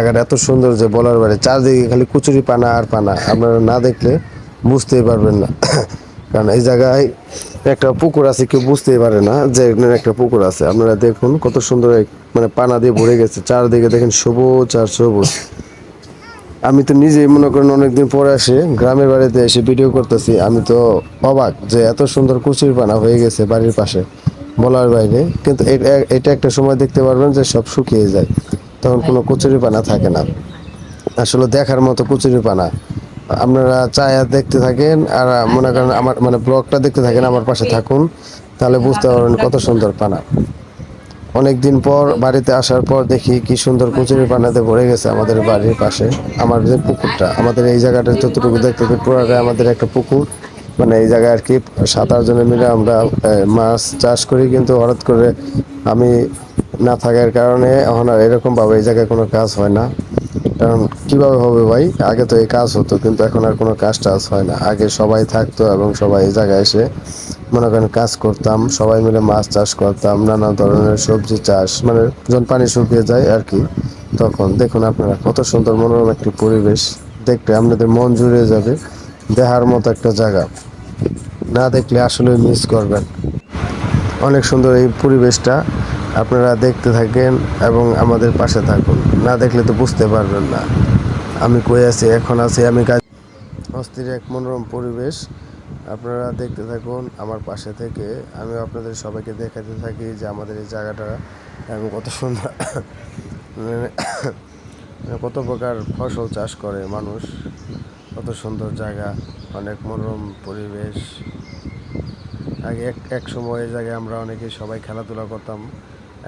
জায়গাটা এত সুন্দর যে বলার বাইরে, চারদিকে খালি কচুরি পানা আর পানা, আপনারা না দেখলে বুঝতেই পারবেন না। কারণ এই জায়গায় একটা পুকুর আছে, কেউ বুঝতেই পারে না যে এখানে একটা পুকুর আছে। আপনারা দেখুন কত সুন্দর মানে পানা দিয়ে ভরে গেছে, চারদিকে দেখেন সবুজ আর সবুজ। আমি তো নিজেই মনে করেন অনেকদিন পরে আসে গ্রামের বাড়িতে এসে ভিডিও করতেছি, আমি তো অবাক যে এত সুন্দর কচুরি পানা হয়ে গেছে বাড়ির পাশে, বলার বাইরে। কিন্তু এটা একটা সময় দেখতে পারবেন যে সব শুকিয়ে যায়, তখন কোনো কচুরি পানা থাকে না। আসলে দেখার মতো কচুরি পানা। আপনারা চায়া দেখতে থাকেন আর মনে করেন আমার মানে ব্লগটা দেখতে থাকেন, আমার পাশে থাকুন, তাহলে বুঝতে পারবেন কত সুন্দর পানা। অনেকদিন পর বাড়িতে আসার পর দেখি কি সুন্দর কচুরি পানাতে ভরে গেছে আমাদের বাড়ির পাশে। আমার যে পুকুরটা, আমাদের এই জায়গাটা যতটুকু দেখতে পুরোটাই আমাদের একটা পুকুর। মানে এই জায়গায় আর কি 7-8 জনে মিলে আমরা মাছ চাষ করি। কিন্তু হঠাৎ করে আমি না থাকার কারণে এখন আর এরকমভাবে এই জায়গায় কোনো কাজ হয় না। কারণ কীভাবে হবে ভাই, আগে তো এই কাজ হতো, কিন্তু এখন আর কোনো কাজ টাজ হয় না। আগে সবাই থাকতো এবং সবাই এই জায়গায় এসে মনে করেন কাজ করতাম, সবাই মিলে মাছ চাষ করতাম, নানা ধরনের সবজি চাষ, মানে যখন পানি শুকিয়ে যায় আর কি। তখন দেখুন আপনারা কত সুন্দর মনোরম একটি পরিবেশ, দেখতে আপনাদের মন জুড়ে যাবে। দেখার মতো একটা জায়গা, না দেখলে আসলে মিস করবেন। অনেক সুন্দর এই পরিবেশটা, আপনারা দেখতে থাকেন এবং আমাদের পাশে থাকুন, না দেখলে তো বুঝতে পারবেন না আমি কই আছি। এখন আছি আমি কাজ, অস্থির এক মনোরম পরিবেশ। আপনারা দেখতে থাকুন আমার পাশে থেকে, আমি আপনাদের সবাইকে দেখাতে থাকি যে আমাদের এই জায়গাটা এবং কত সুন্দর, কত প্রকার ফসল চাষ করে মানুষ, কত সুন্দর জায়গা, অনেক মনোরম পরিবেশ। আগে এক সময় এই জায়গায় আমরা অনেকেই সবাই খেলাধুলা করতাম,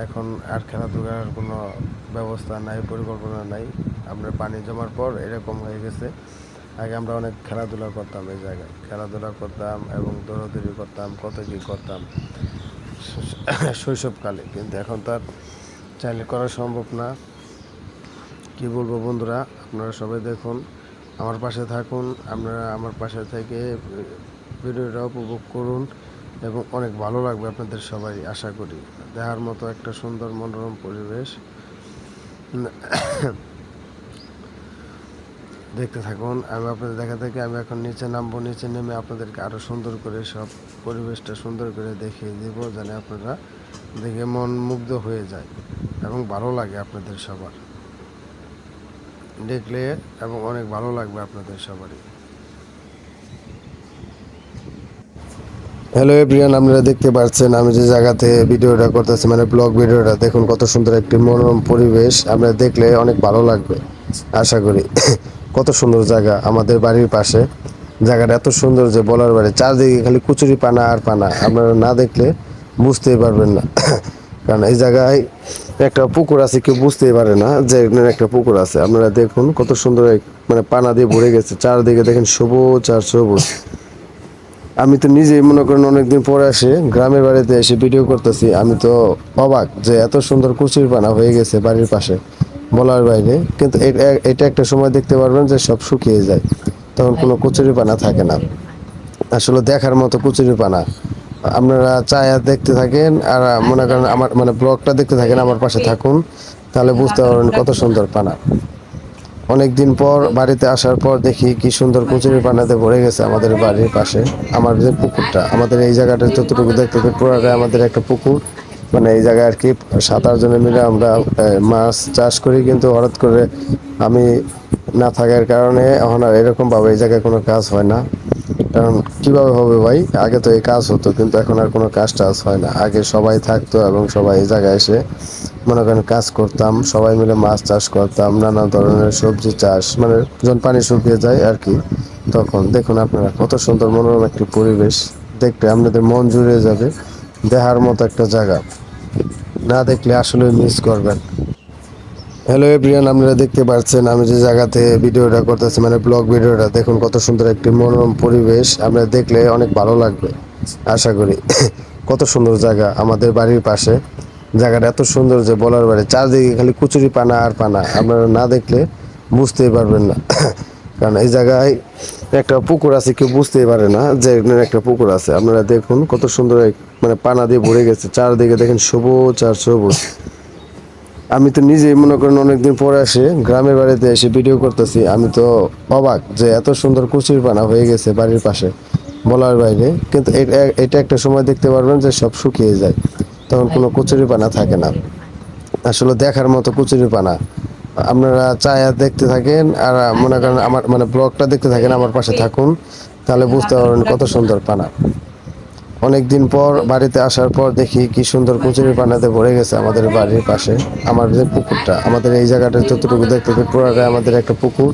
এখন আর খেলাধুলার কোনো ব্যবস্থা নাই, পরিকল্পনা নাই। আমরা পানি জমার পর এরকম হয়ে গেছে। আগে আমরা অনেক খেলাধুলা করতাম, এই জায়গায় খেলাধুলা করতাম এবং দৌড়াদৌড়ি করতাম, কত কী করতাম শৈশবকালে। কিন্তু এখন তার চাইলে করা সম্ভব না। কি বলবো বন্ধুরা, আপনারা সবাই দেখুন, আমার পাশে থাকুন, আপনারা আমার পাশে থেকে ভিডিওটা উপভোগ করুন এবং অনেক ভালো লাগবে আপনাদের সবাই, আশা করি। দেখার মতো একটা সুন্দর মনোরম পরিবেশ, দেখতে থাকুন। আমি আপনাদের দেখা থেকে আমি এখন নিচে নামবো, নিচে নেমে আপনাদেরকে আরও সুন্দর করে সব পরিবেশটা সুন্দর করে দেখিয়ে দেব, যেন আপনারা দেখে মন মুগ্ধ হয়ে যায় এবং ভালো লাগে আপনাদের সবার দেখলে, এবং অনেক ভালো লাগবে আপনাদের সবারই। হ্যালো এভরিওয়ান, আপনারা দেখতে পাচ্ছেন আমি যে জায়গাতে ভিডিওটা করতেছি, মানে ব্লগ ভিডিওটা, দেখুন কত সুন্দর একটি মনোরম পরিবেশ। আপনারা দেখলে অনেক ভালো লাগবে আশা করি। কত সুন্দর জায়গা আমাদের বাড়ির পাশে, জায়গাটা এত সুন্দর যে বলার বাইরে, চারদিকে খালি কচুরি পানা আর পানা, আপনারা না দেখলে বুঝতেই পারবেন না। কারণ এই জায়গায় একটা পুকুর আছে, কেউ বুঝতেই পারে না যে এখানে একটা পুকুর আছে। আপনারা দেখুন কত সুন্দর মানে পানা দিয়ে ভরে গেছে, চারদিকে দেখেন সবুজ আর সবুজ। আমি তো নিজেই মনে করেন অনেকদিন পরে আসে গ্রামের বাড়িতে এসে ভিডিও করতেছি, আমি তো অবাক যে এত সুন্দর কচুরি পানা হয়ে গেছে বাড়ির পাশে, বলার বাইরে। কিন্তু এটা একটা সময় দেখতে পারবেন যে সব শুকিয়ে যায়, তখন কোনো কচুরি পানা থাকে না। আসলে দেখার মতো কচুরি পানা। আপনারা চায়া দেখতে থাকেন আর মনে করেন আমার মানে ব্লগটা দেখতে থাকেন, আমার পাশে থাকুন, তাহলে বুঝতে পারবেন কত সুন্দর পানা। অনেকদিন পর বাড়িতে আসার পর দেখি কি সুন্দর কচুরি পানাতে ভরে গেছে আমাদের বাড়ির পাশে, আমার যে পুকুরটা, আমাদের এই জায়গাটা যতটুকু দেখতে পুরোটাই আমাদের একটা পুকুর। মানে এই জায়গায় আর কি 7-8 জনে মিলে আমরা মাছ চাষ করি। কিন্তু হঠাৎ করে আমি না থাকার কারণে এখন আর এরকমভাবে এই জায়গায় কোনো কাজ হয় না। কারণ কীভাবে হবে ভাই, আগে তো এই কাজ হতো, কিন্তু এখন আর কোনো কাজ টাজ হয় না। আগে সবাই থাকতো এবং সবাই এই জায়গায় এসে মনে করেন কাজ করতাম, সবাই মিলে মাছ চাষ করতাম, নানা ধরনের সবজি চাষ, মানে যখন পানি শুকিয়ে যায় আর কি। তখন দেখুন আপনারা কত সুন্দর মনোরম একটি পরিবেশ, দেখতে আপনাদের মন জুড়ে যাবে। দেখার মতো একটা জায়গা, না দেখলে আসলে মিস করবেন। হ্যালো এভরিওয়ান, আপনারা দেখতে পাচ্ছেন আমি যে জায়গাতে ভিডিওটা করতেছি, মানে ব্লগ ভিডিওটা, দেখুন কত সুন্দর একটি মনোরম পরিবেশ। আপনারা দেখলে অনেক ভালো লাগবে আশা করি। কত সুন্দর জায়গা আমাদের বাড়ির পাশে, জায়গাটা এত সুন্দর যে বলার বাইরে, চারদিকে খালি কচুরি পানা আর পানা, আপনারা না দেখলে বুঝতেই পারবেন না। কারণ এই জায়গায় একটা পুকুর আছে, কেউ বুঝতেই পারে না যে এখানে একটা পুকুর আছে। আপনারা দেখুন কত সুন্দর মানে পানা দিয়ে ভরে গেছে, চারদিকে দেখেন সবুজ আর সবুজ। আমি তো নিজেই মনে করেন অনেকদিন পরে আসে গ্রামের বাড়িতে এসে ভিডিও করতেছি। আমি তো অবাক যে এত সুন্দর কচুর পানা হয়ে গেছে বাড়ির পাশে, বলার বাইরে। কিন্তু এটা একটা সময় দেখতে পারবেন যে সব শুকিয়ে যায়, তখন কোনো কচুরি পানা থাকে না। আসলে দেখার মতো কচুরি পানা। আপনারা চায়া দেখতে থাকেন আর মনে করেন আমার মানে ব্লগটা দেখতে থাকেন, আমার পাশে থাকুন, তাহলে বুঝতে পারবেন কত সুন্দর পানা। অনেকদিন পর বাড়িতে আসার পর দেখি কি সুন্দর কচুরি পানাতে ভরে গেছে আমাদের বাড়ির পাশে। আমার যে পুকুরটা, আমাদের এই জায়গাটা যতটুকু দেখতে পুরোটাই আমাদের একটা পুকুর।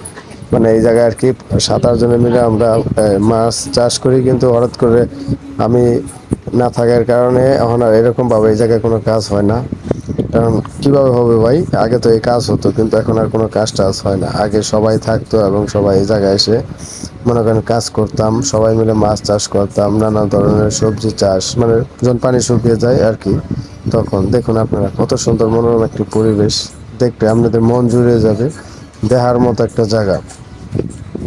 মানে এই জায়গায় আর কি 7-8 জনে মিলে আমরা মাছ চাষ করি। কিন্তু হঠাৎ করে আমি না থাকার কারণে এখন আর এরকম ভাবে এই জায়গায় কোনো কাজ হয় না। কারণ কিভাবে হবে ভাই, আগে তো এই কাজ হতো, কিন্তু এখন আর কোনো কাজ টাজ হয় না। আগে সবাই থাকতো এবং সবাই এই জায়গায় এসে মনে করেন কাজ করতাম, সবাই মিলে মাছ চাষ করতাম, নানা ধরনের সবজি চাষ, মানে যখন পানি শুকিয়ে যায় আর কি। তখন দেখুন আপনারা কত সুন্দর মনোরম একটি পরিবেশ, দেখতে আপনাদের মন জুড়ে যাবে। দেখার মতো একটা জায়গা,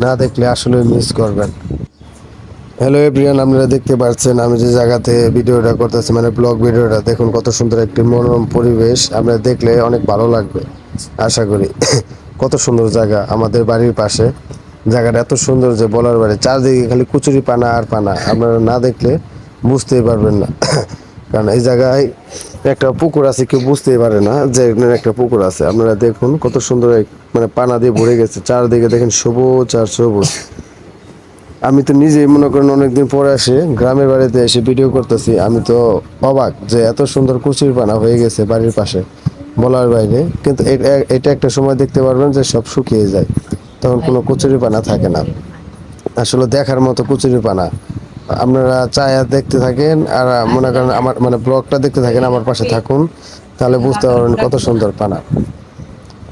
না দেখলে আসলে মিস করবেন। হ্যালো এভরিওয়ান, আপনারা দেখতে পাচ্ছেন আমি যে জায়গাতে ভিডিওটা করতেছি, মানে ব্লগ ভিডিওটা, দেখুন কত সুন্দর একটি মনোরম পরিবেশ। আপনারা দেখলে অনেক ভালো লাগবে আশা করি। কত সুন্দর জায়গা আমাদের বাড়ির পাশে। জায়গাটা এত সুন্দর যে বলার বাইরে, চারদিকে খালি কুচুরি পানা আর পানা, আপনারা না দেখলে বুঝতেই পারবেন না। কারণ এই জায়গায় একটা পুকুর আছে, কেউ বুঝতেই পারে না যে এখানে একটা পুকুর আছে। আপনারা দেখুন কত সুন্দর মানে পানা দিয়ে ভরে গেছে, চারদিকে দেখেন সবুজ আর সবুজ। আমি তো নিজেই মনে করেন অনেকদিন পরে আসে গ্রামের বাড়িতে এসে ভিডিও করতেছি। আমি তো অবাক যে এত সুন্দর কচুর পানা হয়ে গেছে বাড়ির পাশে, বলার বাইরে। কিন্তু এটা একটা সময় দেখতে পারবেন যে সব শুকিয়ে যায়, তখন কোনো কচুরি পানা থাকে না। আসলে দেখার মতো কচুরি পানা। আপনারা চায়া দেখতে থাকেন আর মনে করেন আমার মানে ব্লগটা দেখতে থাকেন, আমার পাশে থাকুন, তাহলে বুঝতে পারবেন কত সুন্দর পানা।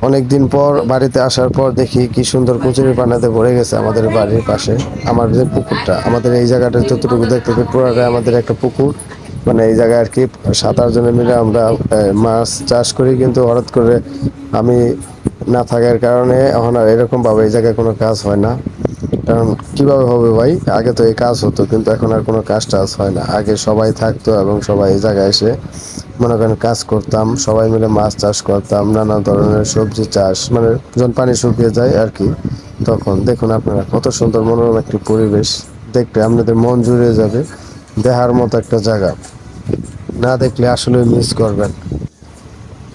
অনেকদিন পর বাড়িতে আসার পর দেখি কি সুন্দর কচুরি পানাতে ভরে গেছে আমাদের বাড়ির পাশে। আমার যে পুকুরটা, আমাদের এই জায়গাটা যতটুকু দেখতে পুরোটাই আমাদের একটা পুকুর। মানে এই জায়গায় আর কি 7-8 জনে মিলে আমরা মাছ চাষ করি। কিন্তু হঠাৎ করে আমি না থাকার কারণে এখন আর এরকম ভাবে এই জায়গায় কোনো কাজ হয় না। কারণ কিভাবে হবে ভাই, আগে তো এই কাজ হতো, কিন্তু এখন আর কোনো কাজ টাজ হয় না। আগে সবাই থাকতো এবং সবাই এই জায়গায় এসে মনে করেন কাজ করতাম, সবাই মিলে মাছ চাষ করতাম, নানা ধরনের সবজি চাষ, মানে যখন পানি শুকিয়ে যায় আর কি। তখন দেখুন আপনারা কত সুন্দর মনোরম একটি পরিবেশ, দেখতে আপনাদের মন জুড়ে যাবে। দেখার মতো একটা জায়গা, না দেখলে আসলে মিস করবেন।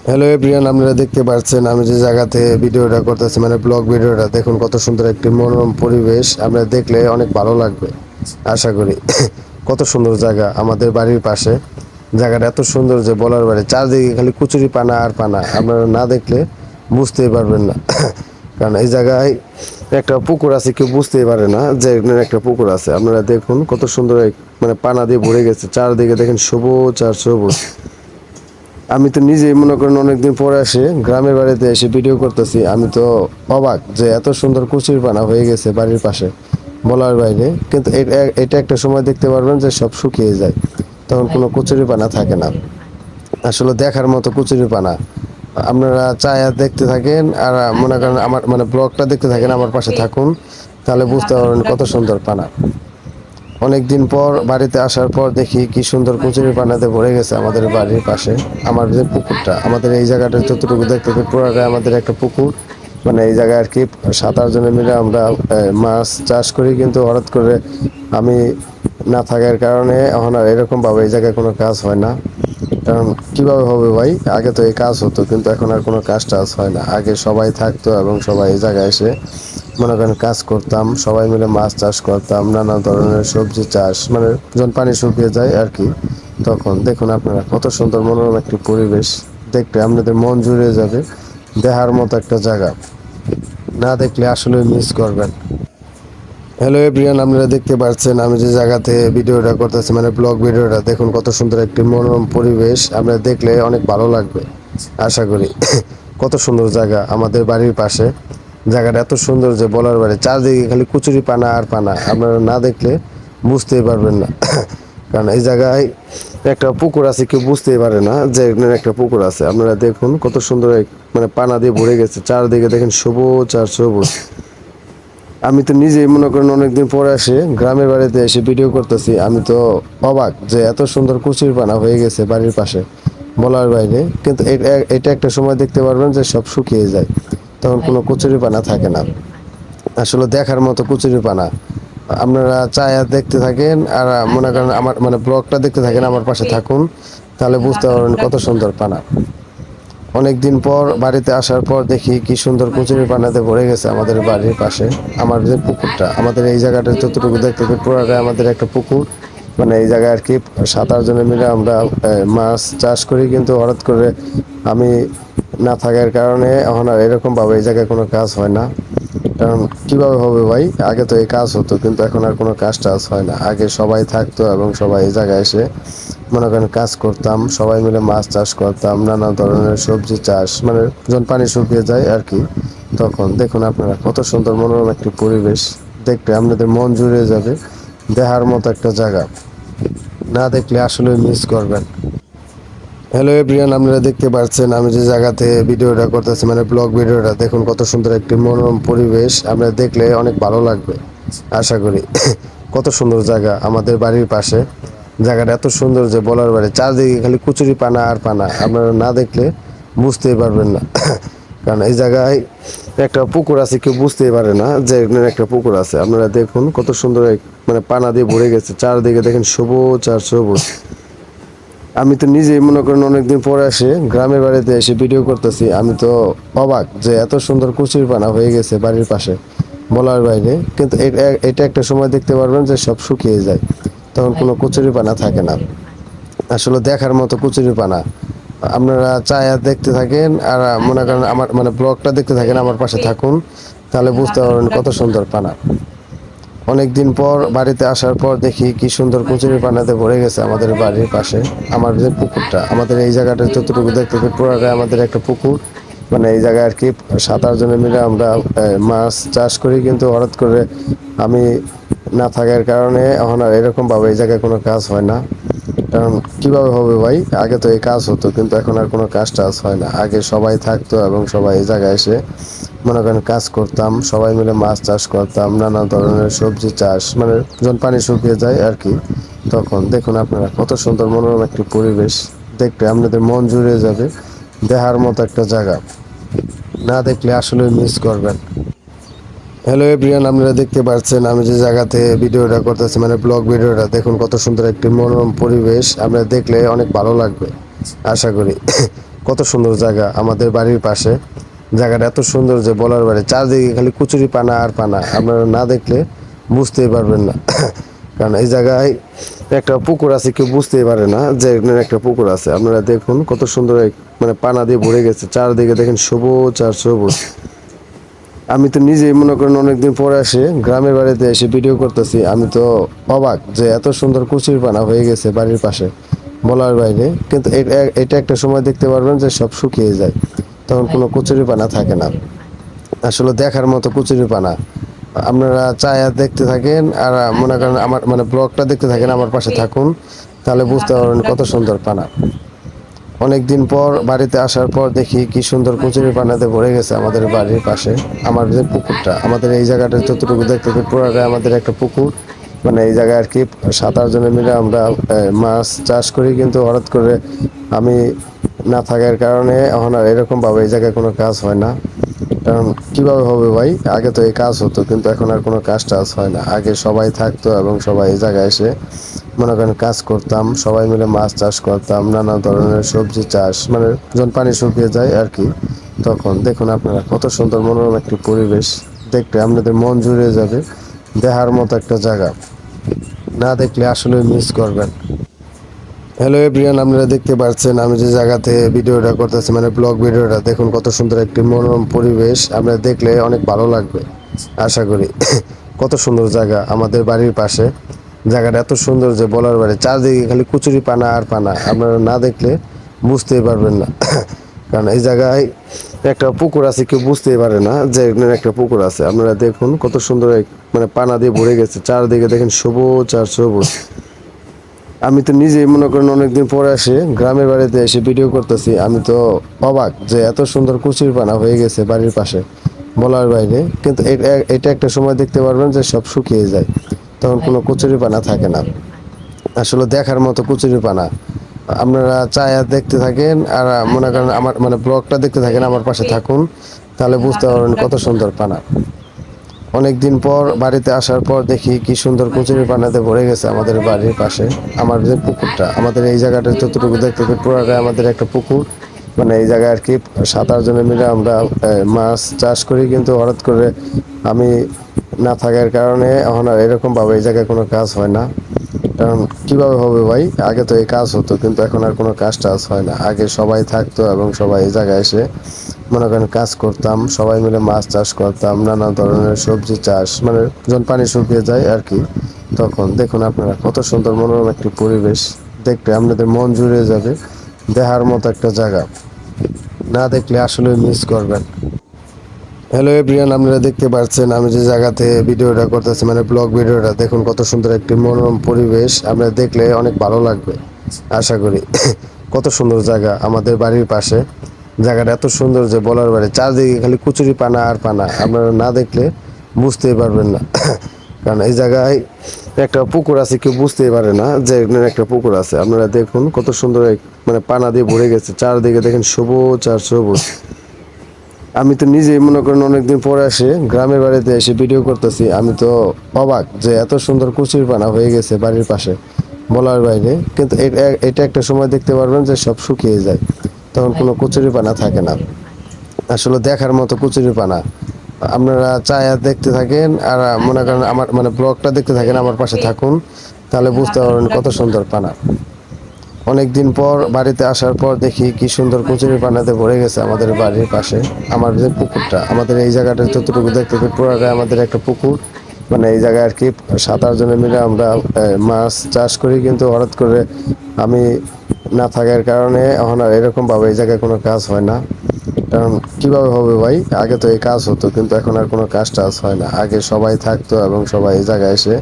হ্যালো এভরিওয়ান, আপনারা দেখতে পাচ্ছেন আমি যে জায়গাতে ভিডিওটা করতেছি, মানে ব্লগ ভিডিওটা, দেখুন কত সুন্দর একটি মনোরম পরিবেশ। আপনারা দেখলে অনেক ভালো লাগবে আশা করি। কত সুন্দর জায়গা আমাদের বাড়ির পাশে। জায়গাটা এত সুন্দর যে বলার বাইরে, চারদিকে খালি কুচুরি পানা আর পানা, আপনারা না দেখলে বুঝতেই পারবেন না। কারণ এই জায়গায় একটা পুকুর আছে, কেউ বুঝতেই পারে না যে এখানে একটা পুকুর আছে। আপনারা দেখুন কত সুন্দর মানে পানা দিয়ে ভরে গেছে, চারদিকে দেখেন সবুজ আর সবুজ। আমি তো নিজেই মনে করেন অনেকদিন পরে আসে গ্রামের বাড়িতে এসে ভিডিও করতেছি। আমি তো অবাক যে এত সুন্দর কচুর পানা হয়ে গেছে বাড়ির পাশে, বলার বাইরে। কিন্তু এটা একটা সময় দেখতে পারবেন যে সব শুকিয়ে যায়, তখন কোনো কচুরি পানা থাকে না। আসলে দেখার মতো কচুরি পানা। আপনারা চায়া দেখতে থাকেন আর মনে করেন আমার মানে ব্লগটা দেখতে থাকেন, আমার পাশে থাকুন, তাহলে বুঝতে পারবেন কত সুন্দর পানা। অনেকদিন পর বাড়িতে আসার পর দেখি কি সুন্দর কচুরি পানাতে ভরে গেছে আমাদের বাড়ির পাশে। আমার যে পুকুরটা, আমাদের এই জায়গাটা যতটুকু দেখতে পুরোটাই আমাদের একটা পুকুর। মানে এই জায়গায় আর কি 7-8 জনে মিলে আমরা মাছ চাষ করি। কিন্তু হঠাৎ করে আমি না থাকার কারণে এখন আর এরকম ভাবে এই জায়গায় কোনো কাজ হয় না। কারণ কিভাবে হবে ভাই, আগে তো এই কাজ হতো, কিন্তু এখন আর কোনো কাজ টাজ হয় না। আগে সবাই থাকতো এবং সবাই এই জায়গায় এসে মনে করেন কাজ করতাম, সবাই মিলে মাছ চাষ করতাম, নানা ধরনের সবজি চাষ, মানে যখন পানি শুকিয়ে যায় আর কি। তখন দেখুন আপনারা কত সুন্দর মনোরম একটি পরিবেশ, দেখতে আপনাদের মন জুড়ে যাবে। দেখার মতো একটা জায়গা, না দেখলে আসলে মিস করবেন। হ্যালো এভরিওয়ান, আপনারা দেখতে পাচ্ছেন আমি যে জায়গাতে ভিডিওটা করতেছি, মানে ব্লগ ভিডিওটা, দেখুন কত সুন্দর একটি মনোরম পরিবেশ। আপনারা দেখলে অনেক ভালো লাগবে আশা করি। কত সুন্দর জায়গা আমাদের বাড়ির পাশে। জায়গাটা এত সুন্দর যে বলার বাইরে, চারদিকে খালি কুচুরি পানা আর পানা, আপনারা না দেখলে বুঝতেই পারবেন না। কারণ এই জায়গায় একটা পুকুর আছে, কেউ বুঝতেই পারে না যে এখানে একটা পুকুর আছে। আপনারা দেখুন কত সুন্দর মানে পানা দিয়ে ভরে গেছে, চারদিকে দেখেন সবুজ আর সবুজ। আমি তো নিজেই মনে করেন অনেকদিন পরে আসে গ্রামের বাড়িতে এসে ভিডিও করতেছি। আমি তো অবাক যে এত সুন্দর কচুর পানা হয়ে গেছে বাড়ির পাশে, বলার বাইরে। কিন্তু এটা একটা সময় দেখতে পারবেন যে সব শুকিয়ে যায়, তখন কোনো কচুরিপানা থাকে না। আসলে দেখার মতো কচুরিপানা। আপনারা চায়া দেখতে থাকেন আর মনে করেন আমার মানে ব্লগটা দেখতে থাকেন, আমার পাশে থাকুন, তাহলে বুঝতে পারবেন কত সুন্দর পানা। অনেকদিন পর বাড়িতে আসার পর দেখি কি সুন্দর কচুরিপানাতে ভরে গেছে আমাদের বাড়ির পাশে। আমার যে পুকুরটা, আমাদের এই জায়গাটা যতটুকু দেখতে পুরোটাই আমাদের একটা পুকুর। মানে এই জায়গায় আর কি 7-8 জনে মিলে আমরা মাছ চাষ করি, কিন্তু হঠাৎ করে আমি না থাকার কারণে এখন আর এরকমভাবে এই জায়গায় কোনো কাজ হয় না। কারণ কীভাবে হবে ভাই, আগে তো এই কাজ হতো, কিন্তু এখন আর কোনো কাজ টাজ হয় না। আগে সবাই থাকতো এবং সবাই এই জায়গায় এসে মনে করেন কাজ করতাম, সবাই মিলে মাছ চাষ করতাম, নানা ধরনের সবজি চাষ, মানে যখন পানি শুকিয়ে যায় আর কি, তখন দেখুন আপনারা কত সুন্দর মনোরম একটি পরিবেশ। দেখতে আপনাদের মন জুড়ে যাবে, দেখার মতো একটা জায়গা, না দেখলে আসলে মিস করবেন। হ্যালো এভরিওয়ান, আপনারা দেখতে পাচ্ছেন আমি যে জায়গাতে ভিডিওটা করতেছি, মানে ব্লগ ভিডিওটা, দেখুন কত সুন্দর একটি মনোরম পরিবেশ। আপনারা দেখলে অনেক ভালো লাগবে আশা করি। কত সুন্দর জায়গা আমাদের বাড়ির পাশে। জায়গাটা এত সুন্দর যে বলার বাইরে, চারদিকে খালি কুচুরি পানা আর পানা, আপনারা না দেখলে বুঝতেই পারবেন না। কারণ এই জায়গায় একটা পুকুর আছে, কেউ বুঝতেই পারে না যে এখানে একটা পুকুর আছে। আপনারা দেখুন কত সুন্দর মানে পানা দিয়ে ভরে গেছে, চারদিকে দেখেন সবুজ আর সবুজ। আমি তো নিজেই মনে করেন অনেকদিন পরে এসে গ্রামের বাড়িতে এসে ভিডিও করতেছি, আমি তো অবাক যে এত সুন্দর কচুরিপানা হয়ে গেছে বাড়ির পাশে, বলার বাইরে। কিন্তু এটা একটা সময় দেখতে পারবেন যে সব শুকিয়ে যায়, তখন কোনো কচুরিপানা থাকে না। আসলে দেখার মতো কচুরিপানা। আপনারা চায়া দেখতে থাকেন আর মনে করেন আমার মানে ব্লগটা দেখতে থাকেন, আমার পাশে থাকুন, তাহলে বুঝতে পারবেন কত সুন্দর পানা। অনেকদিন পর বাড়িতে আসার পর দেখি কি সুন্দর কচুরিপানাতে ভরে গেছে আমাদের বাড়ির পাশে। আমার যে পুকুরটা, আমাদের এই জায়গাটা যতটুকু দেখতে পুরোটাই আমাদের একটা পুকুর। মানে এই জায়গায় আর কি 7-8 জনে মিলে আমরা মাছ চাষ করি, কিন্তু হঠাৎ করে আমি না থাকার কারণে এখন আর এরকমভাবে এই জায়গায় কোনো কাজ হয় না। কারণ কীভাবে হবে ভাই, আগে তো এই কাজ হতো, কিন্তু এখন আর কোনো কাজ টাজ হয় না। আগে সবাই থাকতো এবং সবাই এই জায়গায় এসে মনে করেন কাজ করতাম, সবাই মিলে মাছ চাষ করতাম, নানা ধরনের সবজি চাষ, মানে যখন পানি শুকিয়ে যায় আর কি, তখন দেখুন আপনারা কত সুন্দর মনোরম একটি পরিবেশ। দেখতে আপনাদের মন জুড়ে যাবে, দেখার মতো একটা জায়গা, না দেখলে আসলে মিস করবেন। হ্যালো এভরিওয়ান, আপনারা দেখতে পাচ্ছেন আমি যে জায়গাতে ভিডিওটা করতেছি, মানে ব্লগ ভিডিওটা, দেখুন কত সুন্দর একটি মনোরম পরিবেশ। আপনারা দেখলে অনেক ভালো লাগবে আশা করি। কত সুন্দর জায়গা আমাদের বাড়ির পাশে। জায়গাটা এত সুন্দর যে বলার বাইরে, চারদিকে খালি কুচুরি পানা আর পানা, আপনারা না দেখলে বুঝতেই পারবেন না। কারণ এই জায়গায় একটা পুকুর আছে, কেউ বুঝতেই পারে না যে এখানে একটা পুকুর আছে। আপনারা দেখুন কত সুন্দর মানে পানা দিয়ে ভরে গেছে, চারদিকে দেখেন সবুজ আর সবুজ। আমি তো নিজেই মনে করেন অনেকদিন পরে এসে গ্রামের বাড়িতে এসে ভিডিও করতেছি, আমি তো অবাক যে এত সুন্দর কচুরিপানা হয়ে গেছে বাড়ির পাশে, বলার বাইরে। কিন্তু এটা একটা সময় দেখতে পারবেন যে সব শুকিয়ে যায়, তখন কোনো কচুরিপানা থাকে না। আসলে দেখার মতো কচুরিপানা। আপনারা চায়া দেখতে থাকেন আর মনে করেন আমার মানে ব্লগটা দেখতে থাকেন, আমার পাশে থাকুন, তাহলে বুঝতে পারবেন কত সুন্দর পানা। অনেকদিন পর বাড়িতে আসার পর দেখি কি সুন্দর কচুরিপানাতে ভরে গেছে আমাদের বাড়ির পাশে। আমার যে পুকুরটা, আমাদের এই জায়গাটা যতটুকু দেখতে পুরোটাই আমাদের একটা পুকুর। মানে এই জায়গায় আর কি 7-8 জনে মিলে আমরা মাছ চাষ করি, কিন্তু হঠাৎ করে আমি না থাকার কারণে এখন আর এরকমভাবে এই জায়গায় কোনো কাজ হয় না। কারণ কীভাবে হবে ভাই, আগে তো এই কাজ হতো, কিন্তু এখন আর কোনো কাজ টাজ হয় না। আগে সবাই থাকতো এবং সবাই এই জায়গায় এসে মনে করেন কাজ করতাম, সবাই মিলে মাছ চাষ করতাম, নানা ধরনের সবজি চাষ, মানে যখন পানি শুকিয়ে যায় আর কি, তখন দেখুন আপনারা কত সুন্দর মনোরম একটি পরিবেশ। দেখতে আপনাদের মন জুড়ে যাবে, দেখার মতো একটা জায়গা, না দেখলে আসলে মিস করবেন। হ্যালো এভরিওয়ান, আপনারা দেখতে পাচ্ছেন আমি যে জায়গাতে ভিডিওটা করতেছি, মানে ব্লগ ভিডিওটা, দেখুন কত সুন্দর একটি মনোরম পরিবেশ। আপনারা দেখলে অনেক ভালো লাগবে আশা করি। কত সুন্দর জায়গা আমাদের বাড়ির পাশে। জায়গাটা এত সুন্দর যে বলার বাইরে, চারদিকে খালি কুচুরি পানা আর পানা, আপনারা না দেখলে বুঝতেই পারবেন না। কারণ এই জায়গায় একটা পুকুর আছে, কেউ বুঝতেই পারে না যে এখানে একটা পুকুর আছে। আপনারা দেখুন কত সুন্দর মানে পানা দিয়ে ভরে গেছে, চারদিকে দেখেন সবুজ আর সবুজ। আমি তো নিজেই মনে করেন অনেকদিন পরে এসে গ্রামের বাড়িতে এসে ভিডিও করতেছি, আমি তো অবাক যে এত সুন্দর কচুরিপানা হয়ে গেছে বাড়ির পাশে, বলার বাইরে। কিন্তু এটা একটা সময় দেখতে পারবেন যে সব শুকিয়ে যায়, তখন কোনো কচুরিপানা থাকে না। আসলে দেখার মতো কচুরিপানা। আপনারা চায়া দেখতে থাকেন আর মনে করেন আমার মানে ব্লগটা দেখতে থাকেন, আমার পাশে থাকুন, তাহলে বুঝতে পারবেন কত সুন্দর পানা। অনেকদিন পর বাড়িতে আসার পর দেখি কি সুন্দর কচুরি পানাতে ভরে গেছে আমাদের বাড়ির পাশে। আমার যে পুকুরটা, আমাদের এই জায়গাটা যতটুকু দেখতে পুরোটাই আমাদের একটা পুকুর, মানে এই জায়গায় আর কি 7-8 জনে মিলে আমরা মাছ চাষ করি। কিন্তু হঠাৎ করে আমি না থাকার কারণে এখন আর এরকমভাবে এই জায়গায় কোনো কাজ হয় না। কারণ কীভাবে হবে ভাই, আগে তো এই কাজ হতো, কিন্তু এখন আর কোনো কাজ টাজ হয় না। আগে সবাই থাকতো এবং সবাই এই জায়গায় এসে মনে করেন কাজ করতাম, সবাই মিলে মাছ চাষ করতাম, নানা ধরনের সবজি চাষ, মানে যখন পানি শুকিয়ে যায় আর কি, তখন দেখুন আপনারা কত সুন্দর মনোরম একটি পরিবেশ। দেখতে আপনাদের মন জুড়ে যাবে, দেখার মতো একটা জায়গা, না দেখলে আসলে মিস করবেন। হ্যালো এভরিওয়ান, আপনারা দেখতে পাচ্ছেন আমি যে জায়গাতে ভিডিওটা করতেছি, মানে ব্লগ ভিডিওটা, দেখুন কত সুন্দর একটি মনোরম পরিবেশ। আপনারা দেখলে অনেক ভালো লাগবে আশা করি। কত সুন্দর জায়গা আমাদের বাড়ির পাশে। জায়গাটা এত সুন্দর যে বলার বাইরে, চারদিকে খালি কচুরি পানা আর পানা, আপনারা না দেখলে বুঝতেই পারবেন না। কারণ এই জায়গায় একটা পুকুর আছে, কেউ বুঝতেই পারে না যে এখানে একটা পুকুর আছে। আপনারা দেখুন কত সুন্দর মানে পানা দিয়ে ভরে গেছে, চারদিকে দেখেন সবুজ আর সবুজ। আমি তো নিজেই মনে করেন অনেকদিন পরে আসে গ্রামের বাড়িতে এসে ভিডিও করতেছি, আমি তো অবাক যে এত সুন্দর কচুর পানা হয়ে গেছে বাড়ির পাশে, বলার বাইরে। কিন্তু এটা একটা সময় দেখতে পারবেন যে সব শুকিয়ে যায়, তখন কোনো কচুরি পানা থাকে না। আসলে দেখার মতো কচুরি পানা। আপনারা চায়া দেখতে থাকেন আর মনে করেন আমার মানে ব্লগটা দেখতে থাকেন, আমার পাশে থাকুন, তাহলে বুঝতে পারবেন কত সুন্দর পানা। অনেকদিন পর বাড়িতে আসার পর দেখি কি সুন্দর কচুরি পানাতে ভরে গেছে আমাদের বাড়ির পাশে। আমার যে পুকুরটা, আমাদের এই জায়গাটা যতটুকু দেখতে পুরোটাই আমাদের একটা পুকুর, মানে এই জায়গায় আর কি 7-8 জনে মিলে আমরা মাছ চাষ করি। কিন্তু হঠাৎ করে আমি না থাকার কারণে এখন আর এরকমভাবে এই জায়গায় কোনো কাজ হয় না। কারণ কীভাবে হবে ভাই, আগে তো এই কাজ হতো, কিন্তু এখন আর কোনো কাজ টাজ হয় না। আগে সবাই থাকতো এবং সবাই এই জায়গায় এসে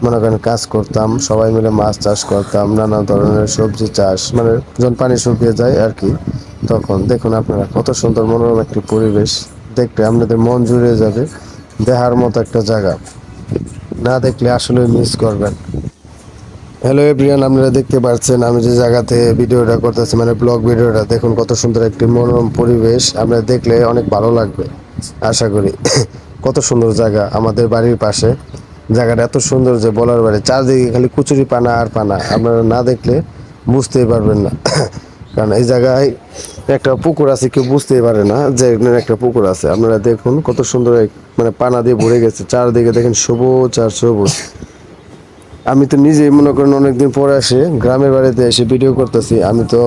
মনে করেন কাজ করতাম, সবাই মিলে মাছ চাষ করতাম, নানা ধরনের সবজি চাষ, মানে যখন পানি শুকিয়ে যায় আর কি, তখন দেখুন আপনারা কত সুন্দর মনোরম একটি পরিবেশ। দেখতে আপনাদের মন জুড়ে যাবে, দেখার মতো একটা জায়গা, না দেখলে আসলে মিস করবেন। হ্যালো এভরিওয়ান, আপনারা দেখতে পাচ্ছেন আমি যে জায়গাতে ভিডিওটা করতেছি, মানে ব্লগ ভিডিওটা, দেখুন কত সুন্দর একটি মনোরম পরিবেশ। আপনারা দেখলে অনেক ভালো লাগবে আশা করি। কত সুন্দর জায়গা আমাদের বাড়ির পাশে। জায়গাটা এত সুন্দর যে বলার বাইরে, চারদিকে খালি কচুরি পানা আর পানা, আপনারা না দেখলে বুঝতেই পারবেন না। কারণ এই জায়গায় একটা পুকুর আছে, কেউ বুঝতেই পারে না যে এখানে একটা পুকুর আছে। আপনারা দেখুন কত সুন্দর মানে পানা দিয়ে ভরে গেছে, চারদিকে দেখেন সবুজ আর সবুজ। আমি তো নিজেই মনে করেন অনেকদিন পরে আসে গ্রামের বাড়িতে এসে ভিডিও করতেছি, আমি তো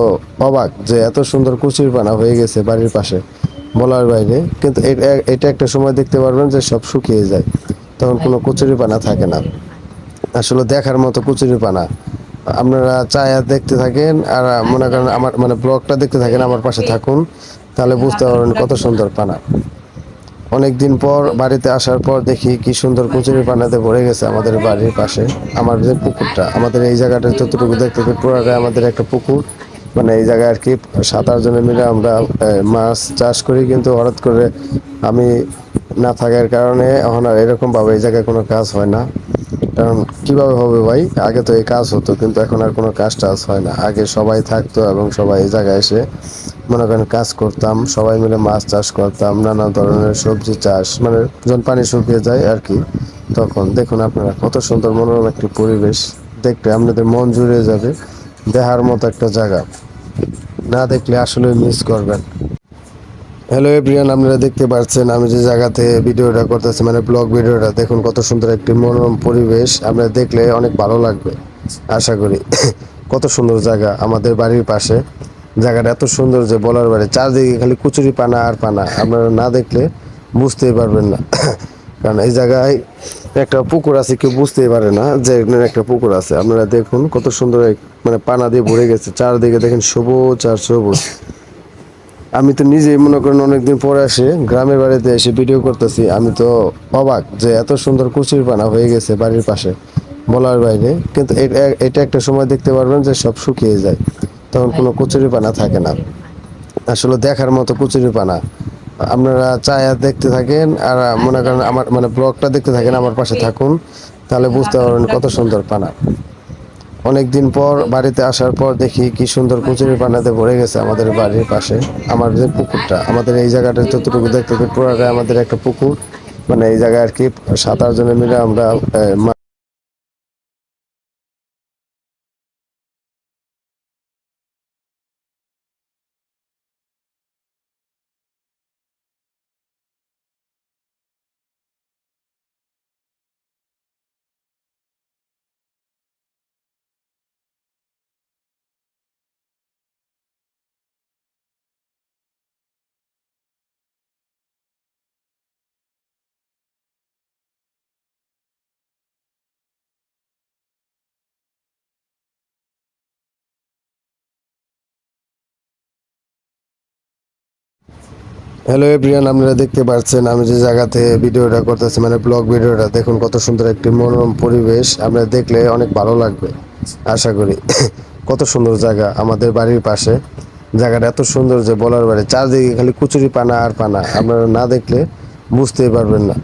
অবাক যে এত সুন্দর কচুর পানা হয়ে গেছে বাড়ির পাশে, বলার বাইরে। কিন্তু এটা একটা সময় দেখতে পারবেন যে সব শুকিয়ে যায়, তখন কোনো কচুরি পানা থাকে না। আসলে দেখার মতো কচুরি পানা। আপনারা চায়া দেখতে থাকেন আর মনে করেন আমার মানে ব্লগটা দেখতে থাকেন, আমার পাশে থাকুন, তাহলে বুঝতে পারবেন কত সুন্দর পানা। অনেকদিন পর বাড়িতে আসার পর দেখি কি সুন্দর কচুরি পানাতে ভরে গেছে আমাদের বাড়ির পাশে। আমার যে পুকুরটা, আমাদের এই জায়গাটা যতটুকু দেখতে পুরোটাই আমাদের একটা পুকুর, মানে এই জায়গায় আর কি 7-8 জনে মিলে আমরা মাছ চাষ করি। কিন্তু হঠাৎ করে আমি না থাকার কারণে এখন আর এরকমভাবে এই জায়গায় কোনো কাজ হয় না। কারণ কীভাবে হবে ভাই, আগে তো এই কাজ হতো, কিন্তু এখন আর কোনো কাজ টাজ হয় না। আগে সবাই থাকতো এবং সবাই এই জায়গায় এসে মনে করেন কাজ করতাম, সবাই মিলে মাছ চাষ করতাম, নানা ধরনের সবজি চাষ, মানে যখন পানি শুকিয়ে যায় আর কি, তখন দেখুন আপনারা কত সুন্দর মনোরম একটি পরিবেশ। দেখতে আপনাদের মন জুড়ে যাবে, দেখার মতো একটা জায়গা, না দেখলে আসলে মিস করবেন। হ্যালো এভরিওয়ান, আপনারা দেখতে পাচ্ছেন আমি যে জায়গাতে ভিডিওটা করতেছি, মানে ব্লগ ভিডিওটা, দেখুন কত সুন্দর একটি মনোরম পরিবেশ। আপনারা দেখলে অনেক ভালো লাগবে আশা করি। কত সুন্দর জায়গা আমাদের বাড়ির পাশে। জায়গাটা এত সুন্দর যে বলার বাইরে, চারদিকে খালি কচুরি পানা আর পানা, আপনারা না দেখলে বুঝতেই পারবেন না। কারণ এই জায়গায় একটা পুকুর আছে, কেউ বুঝতেই পারে না যে এখানে একটা পুকুর আছে। আপনারা দেখুন কত সুন্দর মানে পানা দিয়ে ভরে গেছে, চারদিকে দেখেন সবুজ আর সবুজ। আমি তো নিজেই মনে করেন অনেকদিন পরে আসে গ্রামের বাড়িতে এসে ভিডিও করতেছি, আমি তো অবাক যে এত সুন্দর কচুর পানা হয়ে গেছে বাড়ির পাশে, বলার বাইরে। কিন্তু এটা একটা সময় দেখতে পারবেন যে সব শুকিয়ে যায়, তখন কোনো কচুরি পানা থাকে না। আসলে দেখার মতো কচুরি পানা। আপনারা চায়া দেখতে থাকেন আর মনে করেন আমার মানে ব্লগটা দেখতে থাকেন, আমার পাশে থাকুন, তাহলে বুঝতে পারবেন কত সুন্দর পানা। অনেকদিন পর বাড়িতে আসার পর দেখি কি সুন্দর কচুরি পানাতে ভরে গেছে আমাদের বাড়ির পাশে। আমার যে পুকুরটা, আমাদের এই জায়গাটা যতটুকু দেখতে পুরোটাই আমাদের একটা পুকুর। মানে এই জায়গায় আর কি 7-8 জনে মিলে আমরা হ্যালো এভরিওয়ান, আপনারা দেখতে পাচ্ছেন আমি যে জায়গাতে ভিডিওটা করতেছি, মানে ব্লগ ভিডিওটা, দেখুন কত সুন্দর একটি মনোরম পরিবেশ। আপনারা দেখলে অনেক ভালো লাগবে আশা করি। কত সুন্দর জায়গা আমাদের বাড়ির পাশে। জায়গাটা এত সুন্দর যে বলার বাইরে, চারদিকে খালি কুচুরি পানা আর পানা, আপনারা না দেখলে বুঝতেই পারবেন না।